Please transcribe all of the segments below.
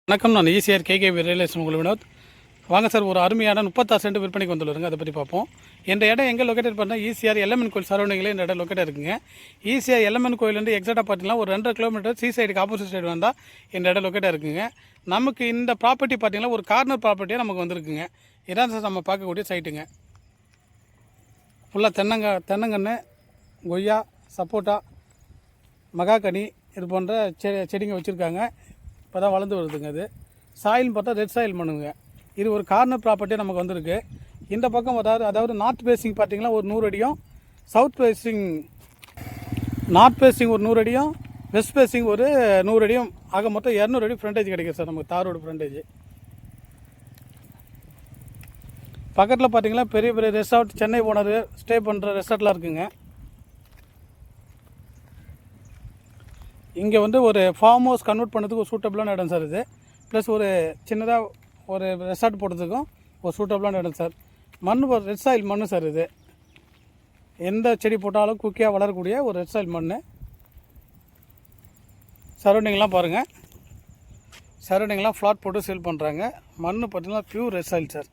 வணக்கம். நான் ECR KK ரியலேஷன் உங்கள் வினோத். வாங்க சார், ஒரு அருமையான 36 சென்ட் விற்பனைக்கு வந்துள்ளதுங்க. அதை பற்றி பார்ப்போம். இந்த இடம் எங்கே லொக்கேட்டட் பண்ணால் ஈசிஆர் எல்லம்மன் கோயில் சரௌண்டிங்கில் இந்த இடம் லொக்கேட் இருக்குங்க. ஈசிஆர் எல்லம்மன் கோயிலேருந்து எக்ஸாக்டாக பார்த்தீங்கன்னா ஒரு 2.5 கிலோமீட்டர் சி சைடுக்கு ஆப்போசிட் சைடு வந்தால் இந்த இடம் லொக்கேட்டாக இருக்குங்க. நமக்கு இந்த ப்ராப்பர்ட்டி பார்த்தீங்கன்னா ஒரு கார்னர் ப்ராப்பர்ட்டியாக நமக்கு வந்துருக்குங்க. இதான் சார் நம்ம பார்க்கக்கூடிய சைட்டுங்க. ஃபுல்லாக தென்னங்கன்று, கொய்யா, சப்போட்டா, மகாக்கனி இது போன்ற செடிங்க வச்சுருக்காங்க. இப்போ தான் வளர்ந்து வருதுங்க. அது சாயில்னு பார்த்தா ரெட் சாயில் மண்ணுங்க. இது ஒரு கார்னர் ப்ராப்பர்ட்டியாக நமக்கு வந்திருக்கு. இந்த பக்கம் அதாவது நார்த் ஃபேஸிங் பார்த்தீங்கன்னா ஒரு 100 அடியும், சவுத் ஃபேஸிங் ஒரு 100 அடியும், வெஸ்ட் ஃபேஸிங் ஒரு 100 அடியும், ஆக மொத்தம் 200 அடி ஃப்ரண்டேஜ் கிடைக்கும் சார் நமக்கு தாரோட ஃப்ரண்டேஜ். பக்கத்தில் பார்த்தீங்கன்னா பெரிய பெரிய ரெசார்ட், சென்னை ஓனர் ஸ்டே பண்ணுற ரெசார்ட்லாம் இருக்குங்க. இங்கே ஒரு ஃபார்ம் ஹவுஸ் கன்வெர்ட் பண்ணுறதுக்கு ஒரு சூட்டபிளான இடம் சார் இது. ப்ளஸ் ஒரு சின்னதாக ஒரு ரெசார்ட் போடுறதுக்கும் ஒரு சூட்டபிளான இடம் சார். மண் ஒரு ரெட் சாயில் மண் சார். இது எந்த செடி போட்டாலும் குக்கியாக வளரக்கூடிய ஒரு ரெட் சாயில் மண். சரௌண்டிங்லாம் பாருங்கள். சரௌண்டிங்லாம் ஃப்ளாட் போட்டு சேல் பண்ணுறாங்க. மண் பார்த்திங்கன்னா pure red soil sir.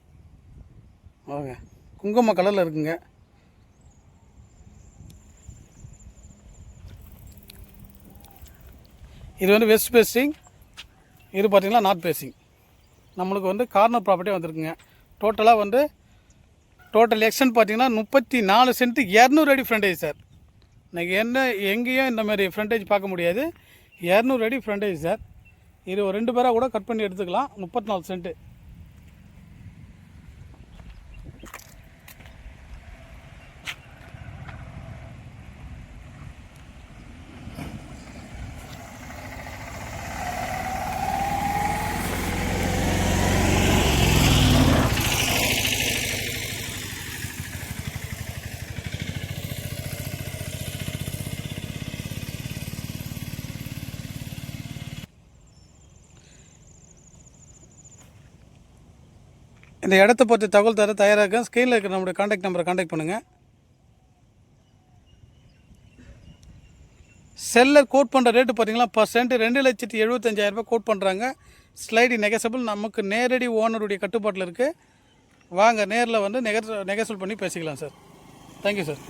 Okay, குங்கும கலரில் இருக்குங்க. இது வெஸ்ட் ஃபேஸிங், இது பார்த்திங்கன்னா நார்த் ஃபேஸிங். நம்மளுக்கு கார்னர் ப்ராப்பர்ட்டியாக வந்துருக்குங்க. டோட்டலாக டோட்டல் எக்ஸ்டென்ட் பார்த்திங்கன்னா 34 சென்ட் 200 அடி ஃப்ரண்டேஜ் சார். இன்றைக்கி எங்கேயும் இந்த மாதிரி ஃப்ரண்டேஜ் பார்க்க முடியாது. 200 அடி ஃப்ரண்டேஜ் சார். இது ஒரு 2 பேராக கூட கட் பண்ணி எடுத்துக்கலாம். 34 சென்ட்டு. இந்த இடத்த பற்றி தகவல் தர தயாராக ஸ்க்ரீனில் இருக்கிற நம்மளுடைய கான்டாக்ட் நம்பரை கான்டாக்ட் பண்ணுங்கள். செல்லர் கோட் பண்ணுற ரேட்டு பார்த்தீங்கன்னா பர் சென்ட் 2,75,000 கோட் பண்ணுறாங்க. ஸ்லைடி நெகசபிள். நமக்கு நேரடி ஓனருடைய கட்டுப்பாட்டில் இருக்குது. வாங்க நேரில் நெகசபிள் பண்ணி பேசிக்கலாம் சார். Thank you sir.